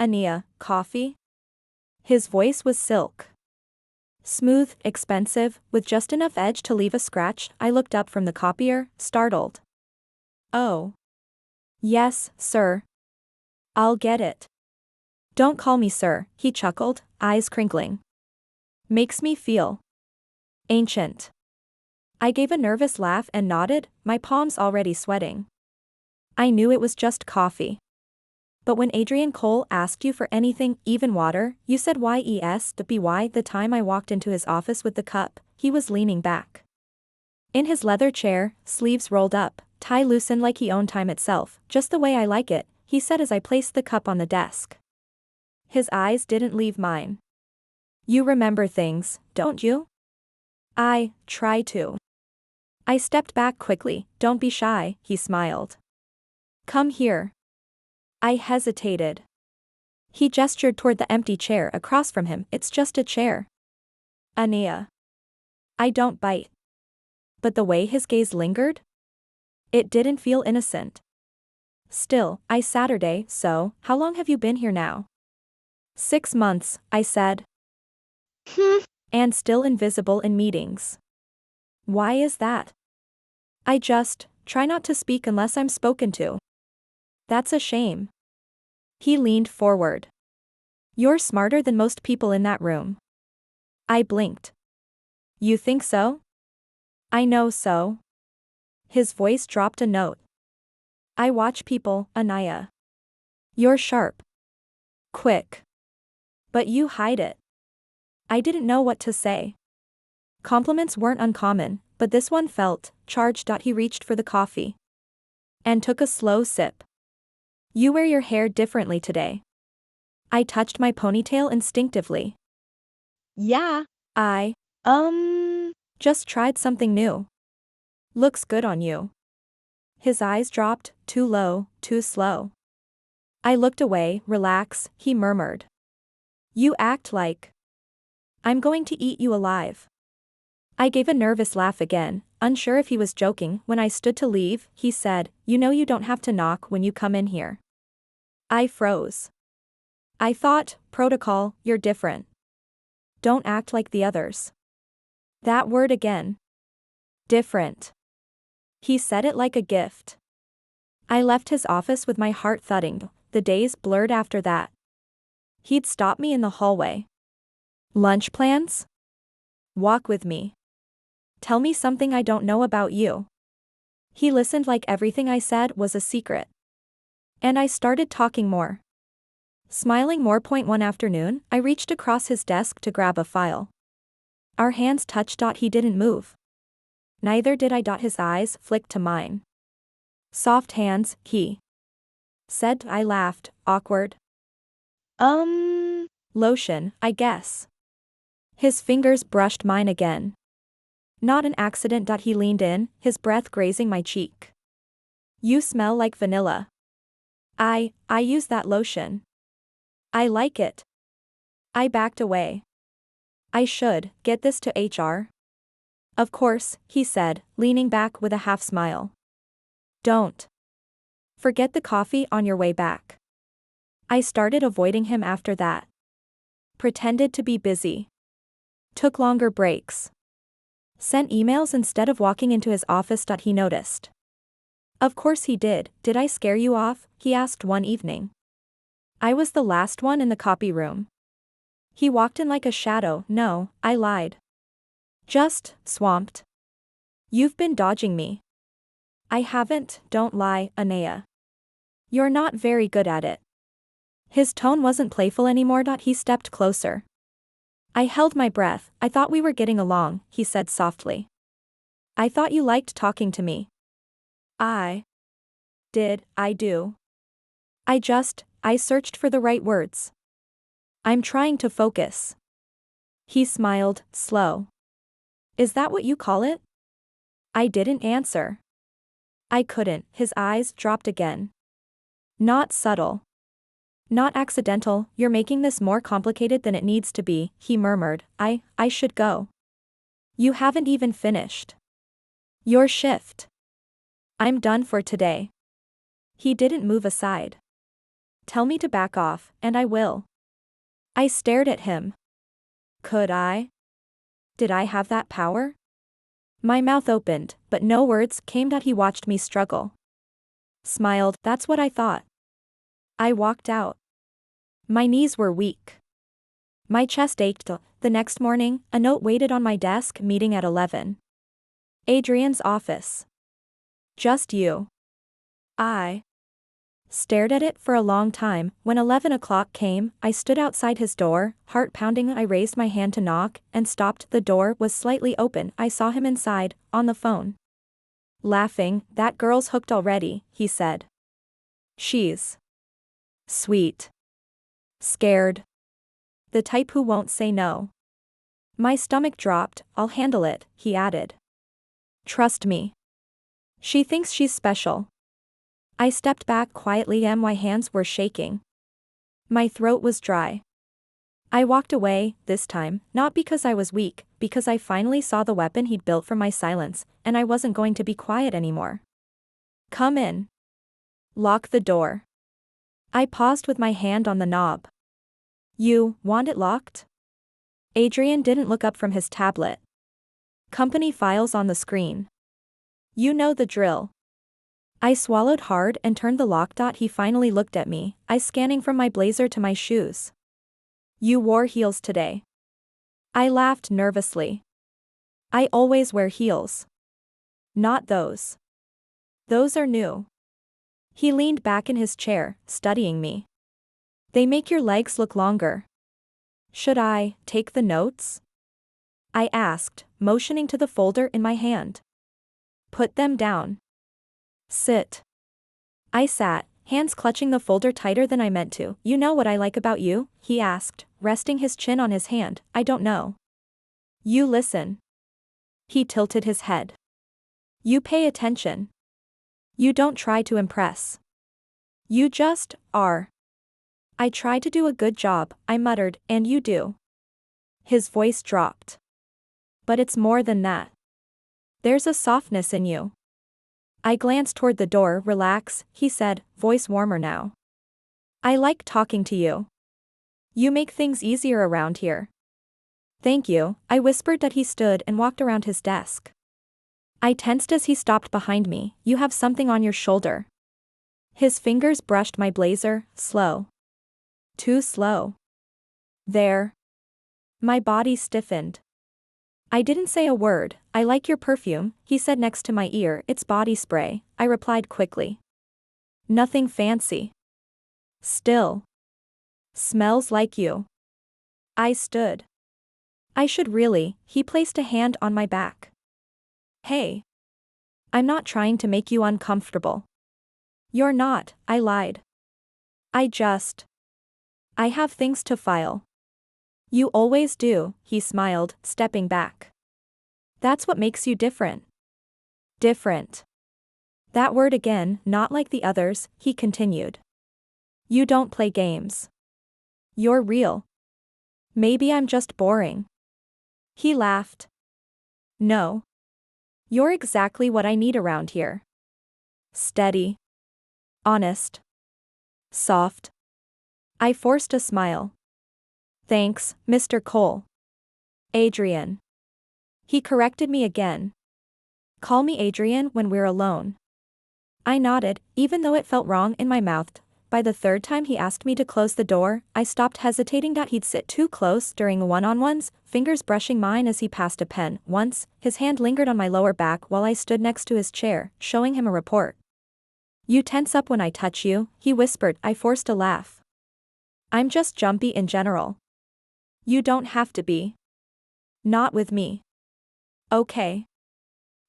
Ania, coffee? His voice was silk. Smooth, expensive, with just enough edge to leave a scratch. I looked up from the copier, startled. Oh. Yes, sir. I'll get it. Don't call me sir, he chuckled, eyes crinkling. Makes me feel ancient. I gave a nervous laugh and nodded, my palms already sweating. I knew it was just coffee. But when Adrian Cole asked you for anything, even water, you said yes to by the time I walked into his office with the cup, he was leaning back. In his leather chair, sleeves rolled up, tie loosened like he owned time itself, just the way I like it, he said as I placed the cup on the desk. His eyes didn't leave mine. You remember things, don't you? I try to. I stepped back quickly. Don't be shy, he smiled. Come here. I hesitated. He gestured toward the empty chair across from him. It's just a chair. Ania. I don't bite. But the way his gaze lingered? It didn't feel innocent. Still, Saturday, so, how long have you been here now? 6 months, I said. And still invisible in meetings. Why is that? I just try not to speak unless I'm spoken to. That's a shame. He leaned forward. You're smarter than most people in that room. I blinked. You think so? I know so. His voice dropped a note. I watch people, Ania. You're sharp. Quick. But you hide it. I didn't know what to say. Compliments weren't uncommon, but this one felt charged. He reached for the coffee. And took a slow sip. You wear your hair differently today. I touched my ponytail instinctively. Yeah. I just tried something new. Looks good on you. His eyes dropped, too low, too slow. I looked away. Relax, he murmured. You act like I'm going to eat you alive. I gave a nervous laugh again, unsure if he was joking. When I stood to leave, he said, you know you don't have to knock when you come in here. I froze. I thought, protocol, you're different. Don't act like the others. That word again. Different. He said it like a gift. I left his office with my heart thudding. The days blurred after that. He'd stop me in the hallway. Lunch plans? Walk with me. Tell me something I don't know about you. He listened like everything I said was a secret. And I started talking more. Smiling more. One afternoon, I reached across his desk to grab a file. Our hands touched. He didn't move. Neither did I. His eyes flicked to mine. Soft hands, he said. I laughed, awkward. Lotion, I guess. His fingers brushed mine again. Not an accident. He leaned in, his breath grazing my cheek. You smell like vanilla. I use that lotion. I like it. I backed away. I should get this to HR. Of course, he said, leaning back with a half smile. Don't forget the coffee on your way back. I started avoiding him after that. Pretended to be busy. Took longer breaks. Sent emails instead of walking into his office. He noticed. Of course he did. Did I scare you off? He asked one evening. I was the last one in the copy room. He walked in like a shadow. No, I lied. Just swamped. You've been dodging me. I haven't. Don't lie, Ania. You're not very good at it. His tone wasn't playful anymore. He stepped closer. I held my breath. I thought we were getting along, he said softly. I thought you liked talking to me. I do. I searched for the right words. I'm trying to focus. He smiled, slow. Is that what you call it? I didn't answer. I couldn't. His eyes dropped again. Not subtle. Not accidental. You're making this more complicated than it needs to be, he murmured. I should go. You haven't even finished your shift. I'm done for today. He didn't move aside. Tell me to back off, and I will. I stared at him. Could I? Did I have that power? My mouth opened, but no words came out. He watched me struggle. Smiled, that's what I thought. I walked out. My knees were weak. My chest ached. The next morning, a note waited on my desk, meeting at 11. Adrian's office. Just you. I stared at it for a long time. When 11 o'clock came, I stood outside his door, heart pounding. I raised my hand to knock, and stopped. The door was slightly open. I saw him inside, on the phone. Laughing, that girl's hooked already, he said. She's sweet. Scared. The type who won't say no. My stomach dropped. I'll handle it, he added. Trust me. She thinks she's special. I stepped back quietly and my hands were shaking. My throat was dry. I walked away, this time, not because I was weak, because I finally saw the weapon he'd built from my silence, and I wasn't going to be quiet anymore. Come in. Lock the door. I paused with my hand on the knob. You want it locked? Adrian didn't look up from his tablet. Company files on the screen. You know the drill. I swallowed hard and turned the lock. He finally looked at me, eyes scanning from my blazer to my shoes. You wore heels today. I laughed nervously. I always wear heels. Not those. Those are new. He leaned back in his chair, studying me. They make your legs look longer. Should I take the notes? I asked, motioning to the folder in my hand. Put them down. Sit. I sat, hands clutching the folder tighter than I meant to. You know what I like about you? He asked, resting his chin on his hand. I don't know. You listen. He tilted his head. You pay attention. You don't try to impress. You just are. I try to do a good job, I muttered, and you do. His voice dropped. But it's more than that. There's a softness in you. I glanced toward the door. Relax, he said, voice warmer now. I like talking to you. You make things easier around here. Thank you, I whispered. That he stood and walked around his desk. I tensed as he stopped behind me. You have something on your shoulder. His fingers brushed my blazer, slow. Too slow. There. My body stiffened. I didn't say a word. I like your perfume, he said next to my ear. It's body spray, I replied quickly. Nothing fancy. Still. Smells like you. I stood. I should really, he placed a hand on my back. Hey. I'm not trying to make you uncomfortable. You're not, I lied. I have things to file. You always do, he smiled, stepping back. That's what makes you different. Different. That word again, not like the others, he continued. You don't play games. You're real. Maybe I'm just boring. He laughed. No. You're exactly what I need around here. Steady. Honest. Soft. I forced a smile. Thanks, Mr. Cole. Adrian. He corrected me again. Call me Adrian when we're alone. I nodded, even though it felt wrong in my mouth. By the third time he asked me to close the door, I stopped hesitating. He'd sit too close during one-on-ones, fingers brushing mine as he passed a pen. Once, his hand lingered on my lower back while I stood next to his chair, showing him a report. You tense up when I touch you, he whispered. I forced a laugh. I'm just jumpy in general. You don't have to be. Not with me. Okay.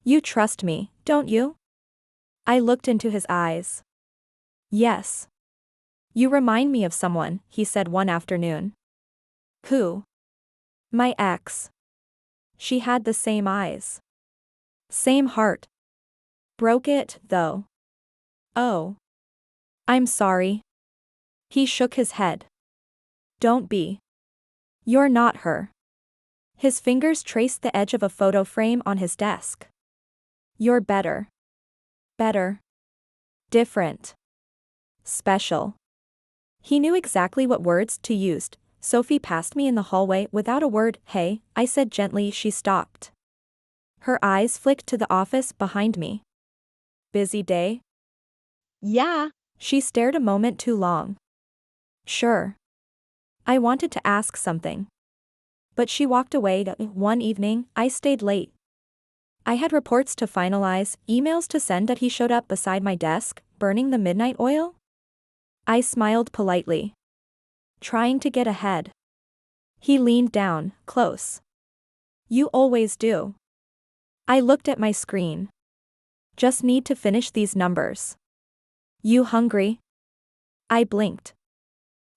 You trust me, don't you? I looked into his eyes. Yes. You remind me of someone, he said one afternoon. Who? My ex. She had the same eyes. Same heart. Broke it, though. Oh. I'm sorry. He shook his head. Don't be. You're not her. His fingers traced the edge of a photo frame on his desk. You're better. Better. Different. Special. He knew exactly what words to use. Sophie passed me in the hallway without a word. Hey, I said gently. She stopped. Her eyes flicked to the office behind me. Busy day? Yeah. She stared a moment too long. Sure. I wanted to ask something. But she walked away. One evening, I stayed late. I had reports to finalize, emails to send. That he showed up beside my desk, burning the midnight oil? I smiled politely, trying to get ahead. He leaned down, close. You always do. I looked at my screen. Just need to finish these numbers. You hungry? I blinked.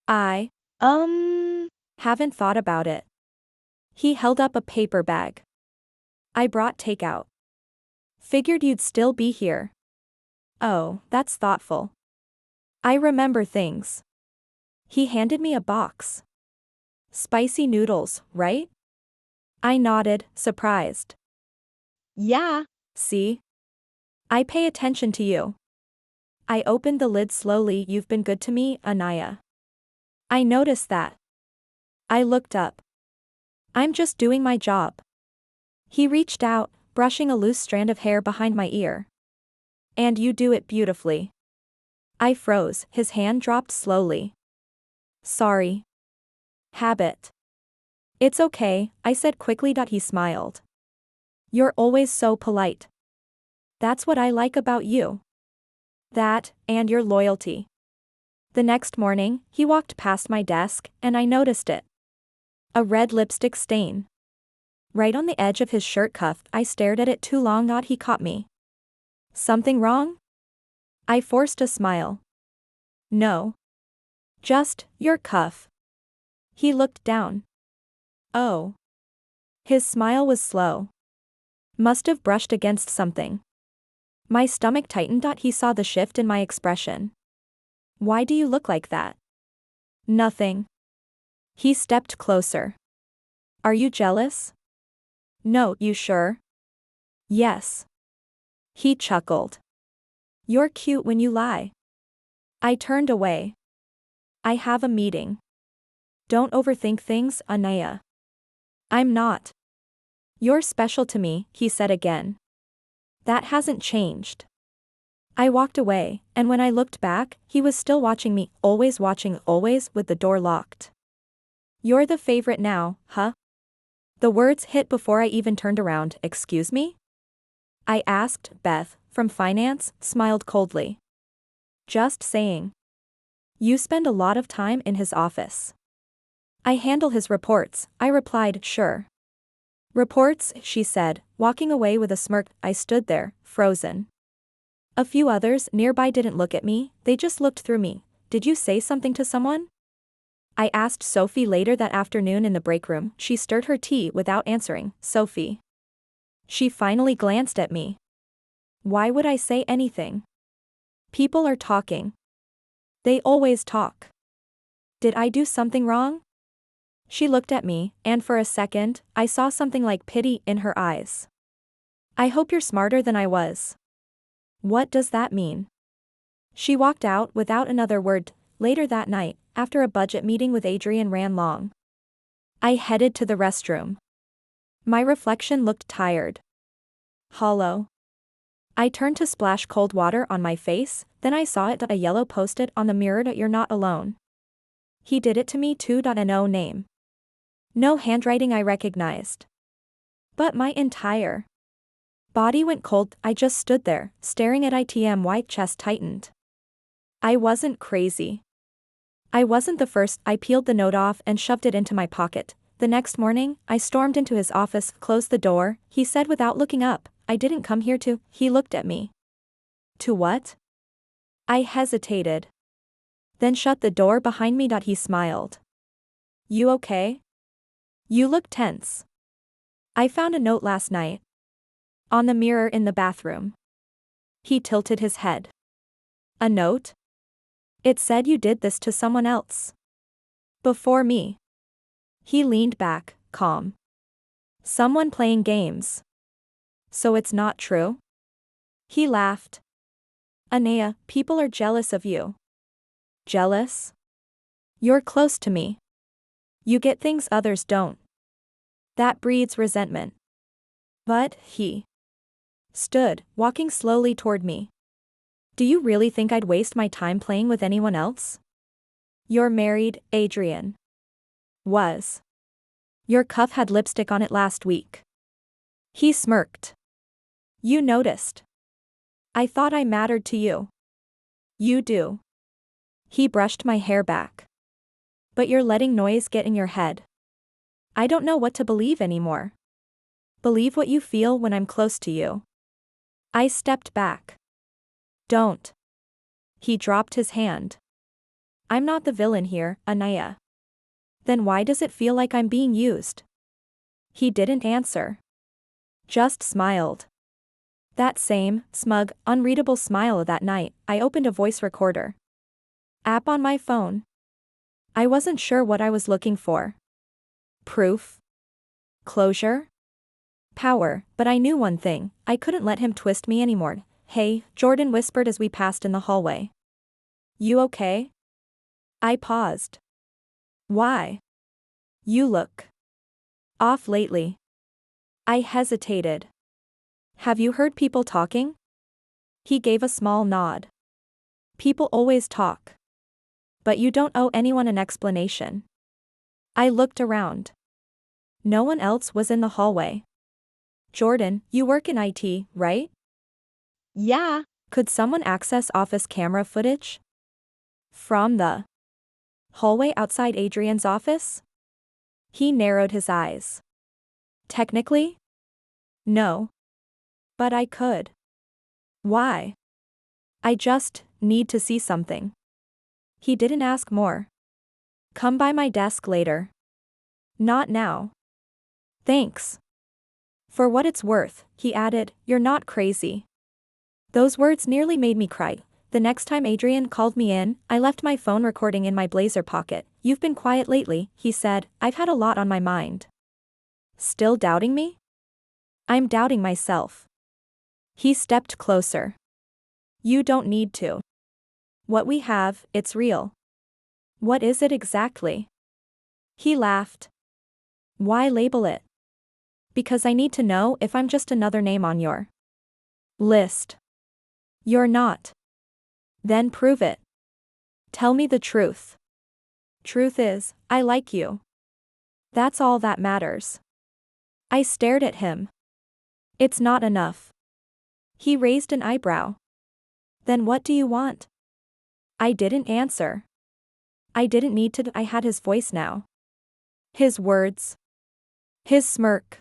I haven't thought about it. He held up a paper bag. I brought takeout. Figured you'd still be here. Oh, that's thoughtful. I remember things. He handed me a box. Spicy noodles, right? I nodded, surprised. Yeah. See? I pay attention to you. I opened the lid slowly. You've been good to me, Anaya. I noticed that. I looked up. I'm just doing my job. He reached out, brushing a loose strand of hair behind my ear. And you do it beautifully. I froze. His hand dropped slowly. Sorry. Habit. It's okay, I said quickly. He smiled. You're always so polite. That's what I like about you. That, and your loyalty. The next morning, he walked past my desk, and I noticed it. A red lipstick stain. Right on the edge of his shirt cuff. I stared at it too long. He caught me. Something wrong? I forced a smile. No. Just, your cuff. He looked down. Oh. His smile was slow. Must have brushed against something. My stomach tightened. He saw the shift in my expression. Why do you look like that? Nothing. He stepped closer. Are you jealous? No, you sure? Yes. He chuckled. You're cute when you lie. I turned away. I have a meeting. Don't overthink things, Anaya. I'm not. You're special to me, he said again. That hasn't changed. I walked away, and when I looked back, he was still watching me, always watching, always with the door locked. You're the favorite now, huh? The words hit before I even turned around. Excuse me? I asked. Beth, from finance, smiled coldly. Just saying. You spend a lot of time in his office. I handle his reports, I replied. Sure. Reports, she said, walking away with a smirk. I stood there, frozen. A few others nearby didn't look at me, they just looked through me. Did you say something to someone? I asked Sophie later that afternoon in the break room. She stirred her tea without answering. Sophie. She finally glanced at me. Why would I say anything? People are talking. They always talk. Did I do something wrong? She looked at me, and for a second, I saw something like pity in her eyes. I hope you're smarter than I was. What does that mean? She walked out without another word. Later that night, after a budget meeting with Adrian ran long, I headed to the restroom. My reflection looked tired. Hollow. I turned to splash cold water on my face, then I saw it. A yellow post-it on the mirror. You're not alone. He did it to me too. No name. No handwriting I recognized. But my entire body went cold. I just stood there, staring at it. White chest tightened. I wasn't crazy. I wasn't the first. I peeled the note off and shoved it into my pocket. The next morning, I stormed into his office, closed the door. He said without looking up, I didn't come here to. He looked at me. To what? I hesitated. Then shut the door behind me. He smiled. You okay? You look tense. I found a note last night. On the mirror in the bathroom. He tilted his head. A note? It said you did this to someone else. Before me. He leaned back, calm. Someone playing games. So it's not true? He laughed. Anaya, people are jealous of you. Jealous? You're close to me. You get things others don't. That breeds resentment. But, he stood, walking slowly toward me. Do you really think I'd waste my time playing with anyone else? You're married, Adrian. Was. Your cuff had lipstick on it last week. He smirked. You noticed. I thought I mattered to you. You do. He brushed my hair back. But you're letting noise get in your head. I don't know what to believe anymore. Believe what you feel when I'm close to you. I stepped back. Don't. He dropped his hand. I'm not the villain here, Anaya. Then why does it feel like I'm being used? He didn't answer. Just smiled. That same, smug, unreadable smile that night, I opened a voice recorder app on my phone. I wasn't sure what I was looking for. Proof? Closure? Power, but I knew one thing, I couldn't let him twist me anymore. Hey, Jordan whispered as we passed in the hallway. You okay? I paused. Why? You look off lately. I hesitated. Have you heard people talking? He gave a small nod. People always talk. But you don't owe anyone an explanation. I looked around. No one else was in the hallway. Jordan, you work in IT, right? Yeah. Could someone access office camera footage? From the hallway outside Adrian's office? He narrowed his eyes. Technically? No. But I could. Why? I just need to see something. He didn't ask more. Come by my desk later. Not now. Thanks. For what it's worth, he added, you're not crazy. Those words nearly made me cry. The next time Adrian called me in, I left my phone recording in my blazer pocket. You've been quiet lately, he said, I've had a lot on my mind. Still doubting me? I'm doubting myself. He stepped closer. You don't need to. What we have, it's real. What is it exactly? He laughed. Why label it? Because I need to know if I'm just another name on your list. You're not. Then prove it. Tell me the truth. Truth is, I like you. That's all that matters. I stared at him. It's not enough. He raised an eyebrow. Then what do you want? I didn't answer. I didn't need to. I had his voice now. His words. His smirk.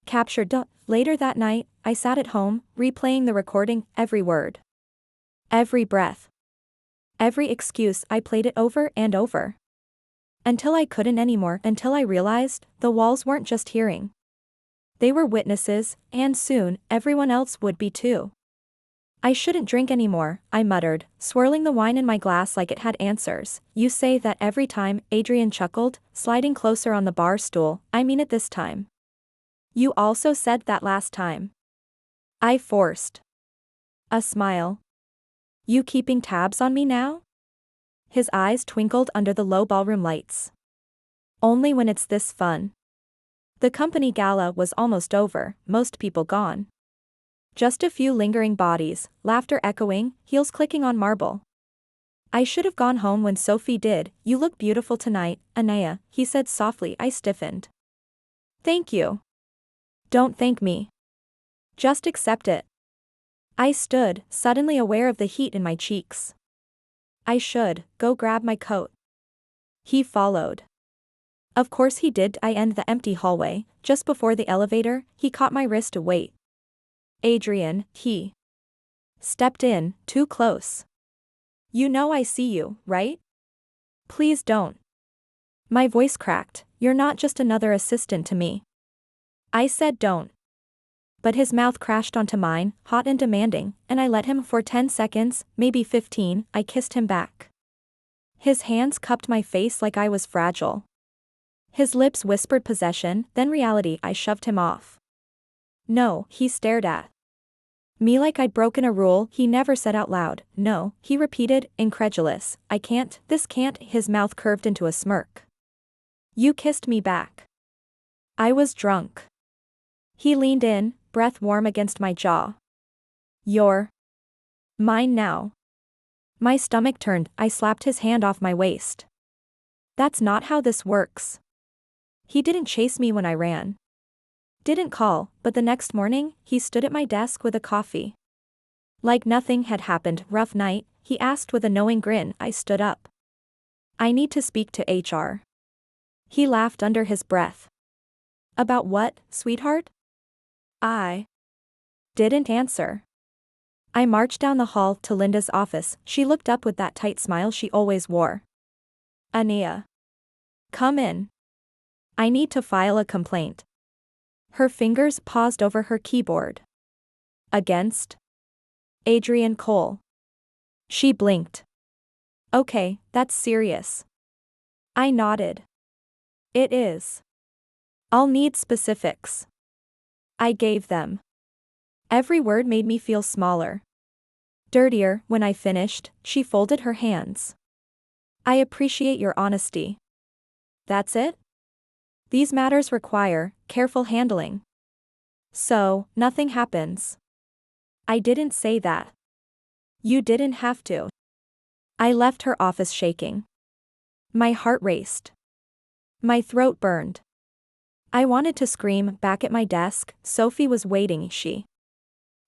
Captured. Later that night, I sat at home, replaying the recording, every word. Every breath. Every excuse. I played it over and over. Until I couldn't anymore, until I realized, the walls weren't just hearing. They were witnesses, and soon, everyone else would be too. I shouldn't drink anymore, I muttered, swirling the wine in my glass like it had answers. You say that every time, Adrian chuckled, sliding closer on the bar stool. I mean it this time. You also said that last time. I forced a smile. You keeping tabs on me now? His eyes twinkled under the low ballroom lights. Only when it's this fun. The company gala was almost over, most people gone. Just a few lingering bodies, laughter echoing, heels clicking on marble. I should have gone home when Sophie did. You look beautiful tonight, Anaya, he said softly. I stiffened. Thank you. Don't thank me. Just accept it. I stood, suddenly aware of the heat in my cheeks. I should go grab my coat. He followed. Of course he did. I end the empty hallway. Just before the elevator, he caught my wrist to wait. Adrian, he stepped in, too close. You know I see you, right? Please don't. My voice cracked. You're not just another assistant to me. I said don't. But his mouth crashed onto mine, hot and demanding, and I let him for 10 seconds, maybe 15, I kissed him back. His hands cupped my face like I was fragile. His lips whispered possession, then reality. I shoved him off. No, he stared at Me like I'd broken a rule he never said out loud. No, he repeated, incredulous. I can't, this can't, his mouth curved into a smirk. You kissed me back. I was drunk. He leaned in, breath warm against my jaw. You're mine now. My stomach turned, I slapped his hand off my waist. That's not how this works. He didn't chase me when I ran. Didn't call, but the next morning, he stood at my desk with a coffee. Like nothing had happened. Rough night, he asked with a knowing grin. I stood up. I need to speak to HR. He laughed under his breath. About what, sweetheart? I didn't answer. I marched down the hall to Linda's office. She looked up with that tight smile she always wore. Ania. Come in. I need to file a complaint. Her fingers paused over her keyboard. Against Adrian Cole. She blinked. Okay, that's serious. I nodded. It is. I'll need specifics. I gave them. Every word made me feel smaller. Dirtier. When I finished, she folded her hands. I appreciate your honesty. That's it? These matters require careful handling. So, nothing happens. I didn't say that. You didn't have to. I left her office shaking. My heart raced. My throat burned. I wanted to scream. Back at my desk, Sophie was waiting. She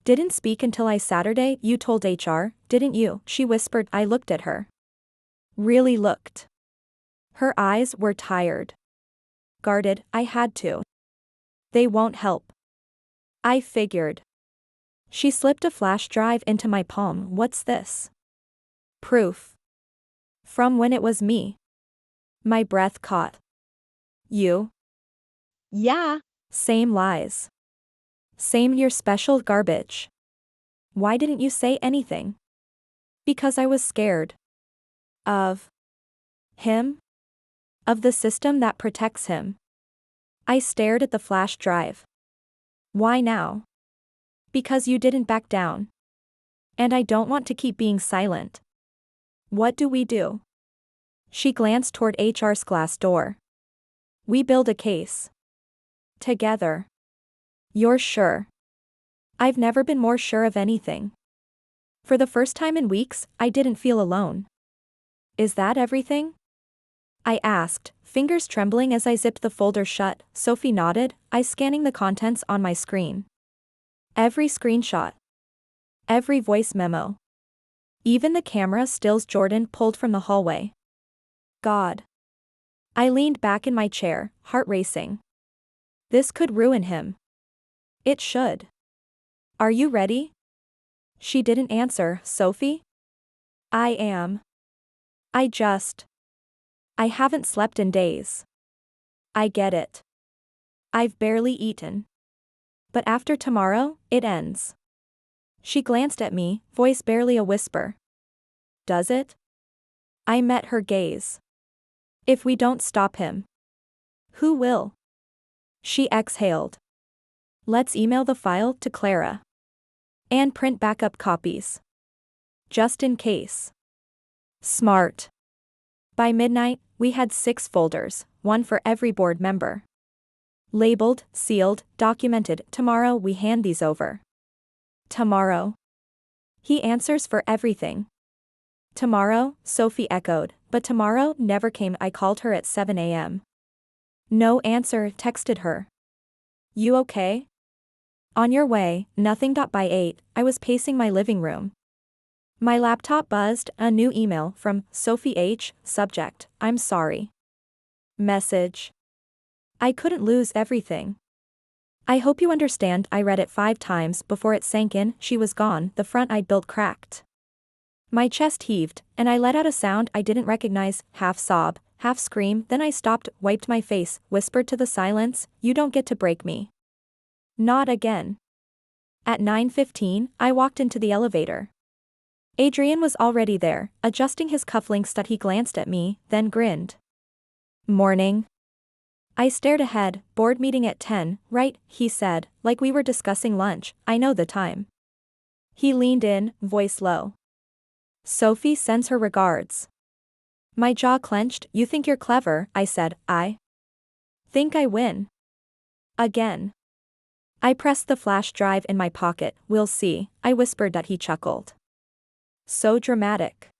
didn't speak until Saturday. You told HR, didn't you? She whispered. I looked at her. Really looked. Her eyes were tired. Guarded. I had to. They won't help. I figured. She slipped a flash drive into my palm. What's this? Proof. From when it was me. My breath caught. You? Yeah. Same lies. Same your special garbage. Why didn't you say anything? Because I was scared. Of him? Of the system that protects him. I stared at the flash drive. Why now? Because you didn't back down. And I don't want to keep being silent. What do we do? She glanced toward HR's glass door. We build a case. Together. You're sure? I've never been more sure of anything. For the first time in weeks, I didn't feel alone. Is that everything? I asked, fingers trembling as I zipped the folder shut. Sophie nodded, eyes scanning the contents on my screen. Every screenshot. Every voice memo. Even the camera stills Jordan pulled from the hallway. God. I leaned back in my chair, heart racing. This could ruin him. It should. Are you ready? She didn't answer. Sophie? I am. I haven't slept in days. I get it. I've barely eaten. But after tomorrow, it ends. She glanced at me, voice barely a whisper. Does it? I met her gaze. If we don't stop him, who will? She exhaled. Let's email the file to Clara. And print backup copies. Just in case. Smart. By midnight, we had 6 folders, one for every board member. Labeled, sealed, documented. Tomorrow we hand these over. Tomorrow. He answers for everything. Tomorrow, Sophie echoed, but tomorrow never came. I called her at 7 a.m. No answer. Texted her. You okay? On your way. Nothing. By 8, I was pacing my living room. My laptop buzzed, a new email from Sophie H. Subject, I'm sorry. Message. I couldn't lose everything. I hope you understand. I read it 5 times before it sank in. She was gone. The front I'd built cracked. My chest heaved, and I let out a sound I didn't recognize, half sob, half scream. Then I stopped, wiped my face, whispered to the silence, you don't get to break me. Not again. At 9:15, I walked into the elevator. Adrian was already there, adjusting his cufflinks. He glanced at me, then grinned. Morning. I stared ahead. Board meeting at 10, right, he said, like we were discussing lunch. I know the time. He leaned in, voice low. Sophie sends her regards. My jaw clenched. You think you're clever, I said. I think I win. Again. I pressed the flash drive in my pocket. We'll see, I whispered that he chuckled. So dramatic.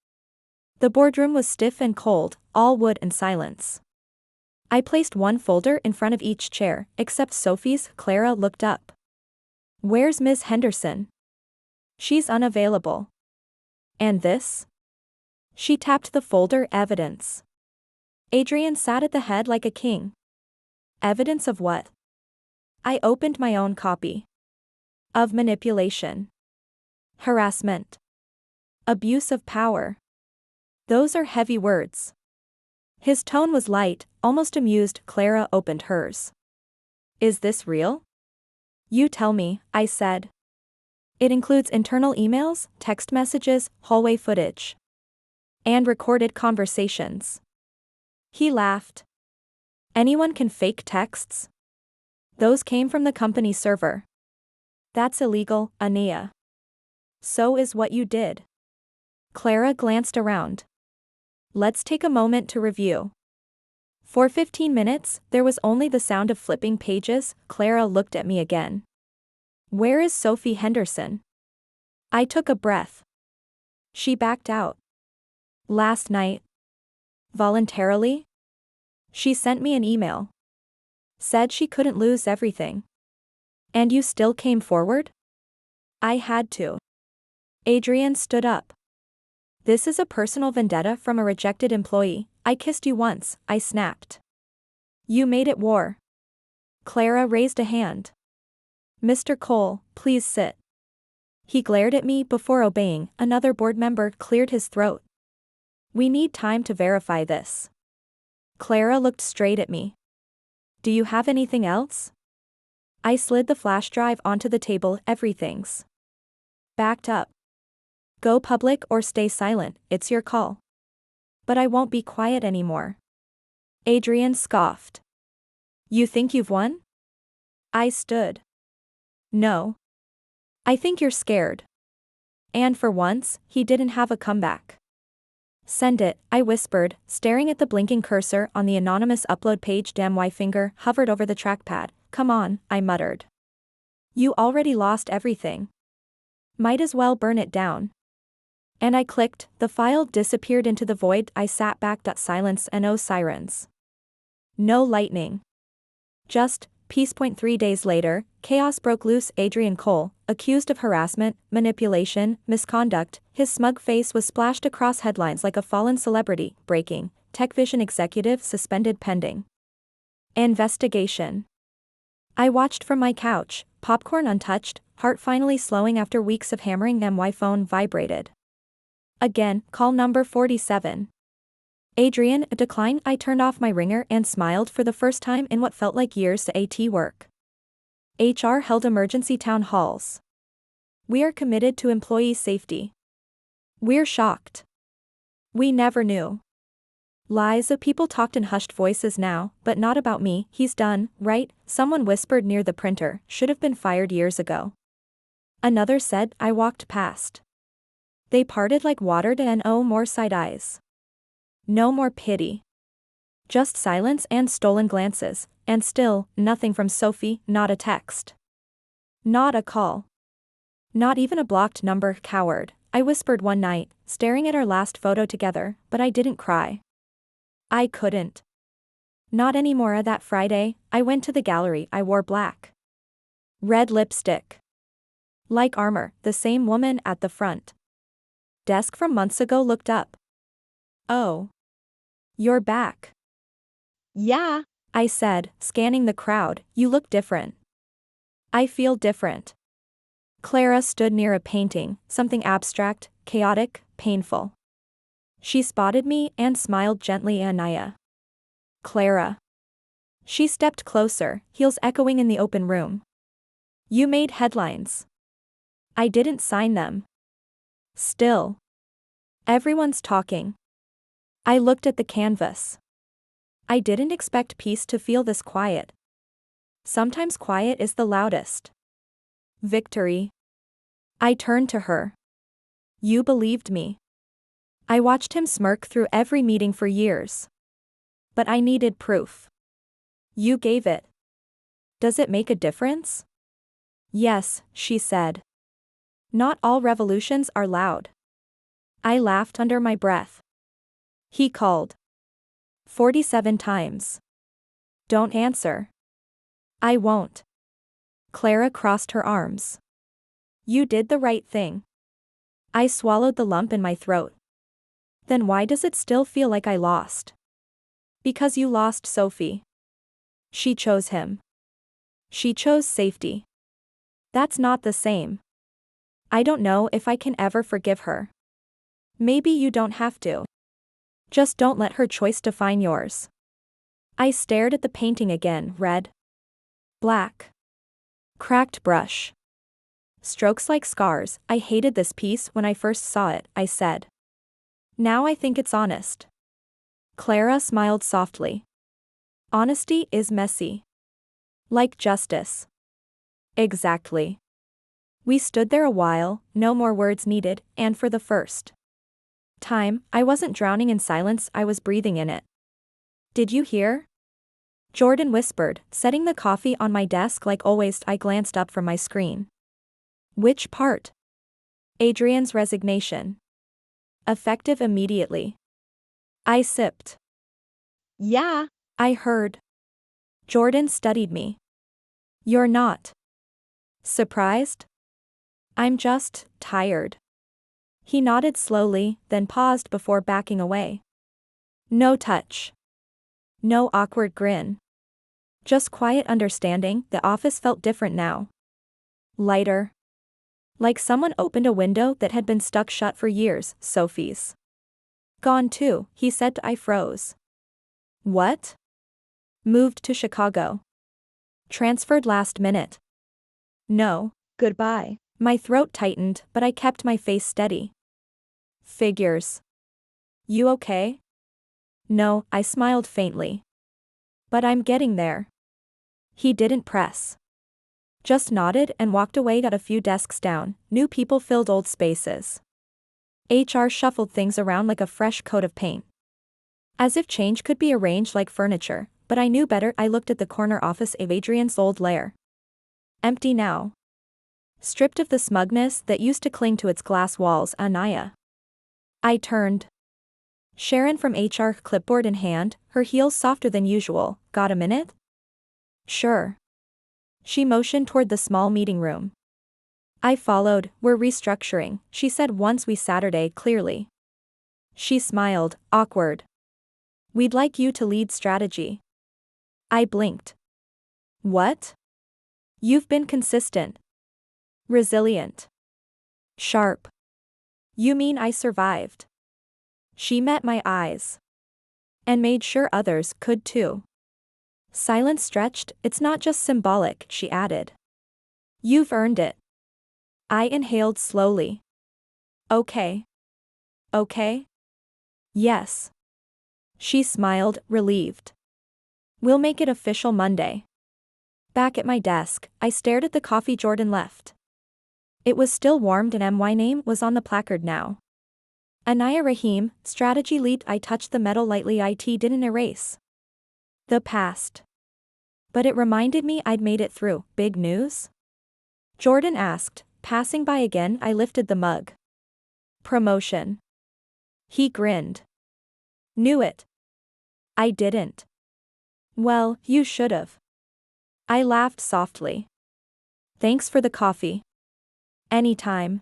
The boardroom was stiff and cold, all wood and silence. I placed one folder in front of each chair, except Sophie's. Clara looked up. Where's Ms. Henderson? She's unavailable. And this? She tapped the folder. Evidence. Adrian sat at the head like a king. Evidence of what? I opened my own copy. Of manipulation. Harassment. Abuse of power. Those are heavy words. His tone was light, almost amused. Clara opened hers. Is this real? You tell me, I said. It includes internal emails, text messages, hallway footage. And recorded conversations. He laughed. Anyone can fake texts? Those came from the company server. That's illegal, Ania. So is what you did. Clara glanced around. Let's take a moment to review. For 15 minutes, there was only the sound of flipping pages. Clara looked at me again. Where is Sophie Henderson? I took a breath. She backed out. Last night. Voluntarily? She sent me an email. Said she couldn't lose everything. And you still came forward? I had to. Adrian stood up. This is a personal vendetta from a rejected employee. I kissed you once, I snapped. You made it war. Clara raised a hand. Mr. Cole, please sit. He glared at me before obeying. Another board member cleared his throat. We need time to verify this. Clara looked straight at me. Do you have anything else? I slid the flash drive onto the table. Everything's backed up. Go public or stay silent, it's your call. But I won't be quiet anymore. Adrian scoffed. You think you've won? I stood. No. I think you're scared. And for once, he didn't have a comeback. Send it, I whispered, staring at the blinking cursor on the anonymous upload page. Damn, my finger hovered over the trackpad. Come on, I muttered. You already lost everything. Might as well burn it down. And I clicked, the file disappeared into the void. I sat back. Silence and no sirens. No lightning. Just, peace. 3 days later, chaos broke loose. Adrian Cole, accused of harassment, manipulation, misconduct, his smug face was splashed across headlines like a fallen celebrity. Breaking, TechVision executive suspended pending investigation. I watched from my couch, popcorn untouched, heart finally slowing after weeks of hammering. My phone vibrated. Again, call number 47. Adrian, a decline. I turned off my ringer and smiled for the first time in what felt like years to AT work. HR held emergency town halls. We are committed to employee safety. We're shocked. We never knew. Lies of people talked in hushed voices now, but not about me. He's done, right? Someone whispered near the printer. Should have been fired years ago. Another said. I walked past. They parted like water. And oh, more side eyes. No more pity. Just silence and stolen glances, and still, nothing from Sophie. Not a text. Not a call. Not even a blocked number. Coward, I whispered one night, staring at our last photo together, but I didn't cry. I couldn't. Not anymore. That Friday, I went to the gallery. I wore black. Red lipstick. Like armor. The same woman at the front desk from months ago looked up. Oh. You're back. Yeah. I said, scanning the crowd. You look different. I feel different. Clara stood near a painting, something abstract, chaotic, painful. She spotted me and smiled gently. Anaya. Clara. She stepped closer, heels echoing in the open room. You made headlines. I didn't sign them. Still. Everyone's talking. I looked at the canvas. I didn't expect peace to feel this quiet. Sometimes quiet is the loudest. Victory. I turned to her. You believed me. I watched him smirk through every meeting for years. But I needed proof. You gave it. Does it make a difference? Yes, she said. Not all revolutions are loud. I laughed under my breath. He called. 47 times. Don't answer. I won't. Clara crossed her arms. You did the right thing. I swallowed the lump in my throat. Then why does it still feel like I lost? Because you lost Sophie. She chose him. She chose safety. That's not the same. I don't know if I can ever forgive her. Maybe you don't have to. Just don't let her choice define yours. I stared at the painting again, red. Black. Cracked brush. Strokes like scars. I hated this piece when I first saw it, I said. Now I think it's honest. Clara smiled softly. Honesty is messy. Like justice. Exactly. We stood there a while, no more words needed, and for the first time, I wasn't drowning in silence, I was breathing in it. Did you hear? Jordan whispered, setting the coffee on my desk like always. I glanced up from my screen. Which part? Adrian's resignation. Effective immediately. I sipped. Yeah. I heard. Jordan studied me. You're not surprised? I'm just tired. He nodded slowly, then paused before backing away. No touch. No awkward grin. Just quiet understanding. The office felt different now. Lighter. Like someone opened a window that had been stuck shut for years. Sophie's gone too, he said. I froze. What? Moved to Chicago. Transferred last minute. No. Goodbye. My throat tightened, but I kept my face steady. Figures. You okay? No, I smiled faintly. But I'm getting there. He didn't press. Just nodded and walked away. Got a few desks down. New people filled old spaces. HR shuffled things around like a fresh coat of paint. As if change could be arranged like furniture, but I knew better. I looked at the corner office of Adrian's old lair. Empty now. Stripped of the smugness that used to cling to its glass walls. Anaya. I turned. Sharon from HR, clipboard in hand, her heels softer than usual. Got a minute? Sure. She motioned toward the small meeting room. I followed. We're restructuring, she said once we Saturday clearly. She smiled, awkward. We'd like you to lead strategy. I blinked. What? You've been consistent. Resilient. Sharp. You mean I survived? She met my eyes. And made sure others could too. Silence stretched. It's not just symbolic, she added. You've earned it. I inhaled slowly. Okay. Okay? Yes. She smiled, relieved. We'll make it official Monday. Back at my desk, I stared at the coffee Jordan left. It was still warmed and my name was on the placard now. Anaya Rahim, strategy lead. I touched the metal lightly. It didn't erase the past. But it reminded me I'd made it through. Big news? Jordan asked, passing by again. I lifted the mug. Promotion. He grinned. Knew it. I didn't. Well, you should've. I laughed softly. Thanks for the coffee. Anytime.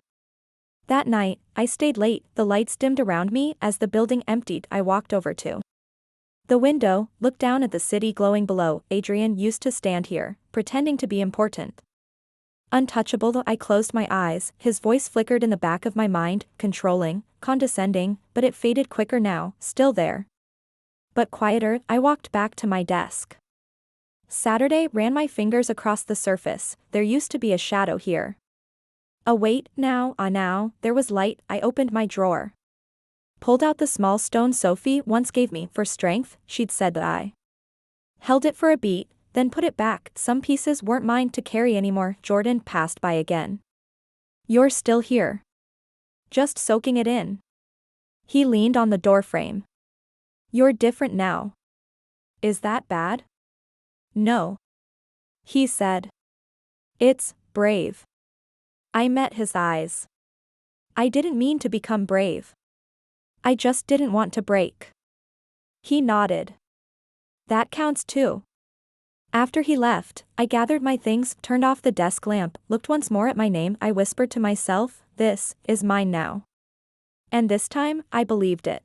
That night, I stayed late. The lights dimmed around me as the building emptied. I walked over to the window, looked down at the city glowing below. Adrian used to stand here, pretending to be important. Untouchable. I closed my eyes. His voice flickered in the back of my mind, controlling, condescending, but it faded quicker now, still there. But quieter. I walked back to my desk. Saturday, ran my fingers across the surface. There used to be a shadow here. A weight. Now, there was light. I opened my drawer. Pulled out the small stone Sophie once gave me for strength. She'd said that I held it for a beat, then put it back. Some pieces weren't mine to carry anymore. Jordan passed by again. You're still here. Just soaking it in. He leaned on the doorframe. You're different now. Is that bad? No. He said. It's brave. I met his eyes. I didn't mean to become brave. I just didn't want to break. He nodded. That counts too. After he left, I gathered my things, turned off the desk lamp, looked once more at my name. I whispered to myself, this is mine now. And this time, I believed it.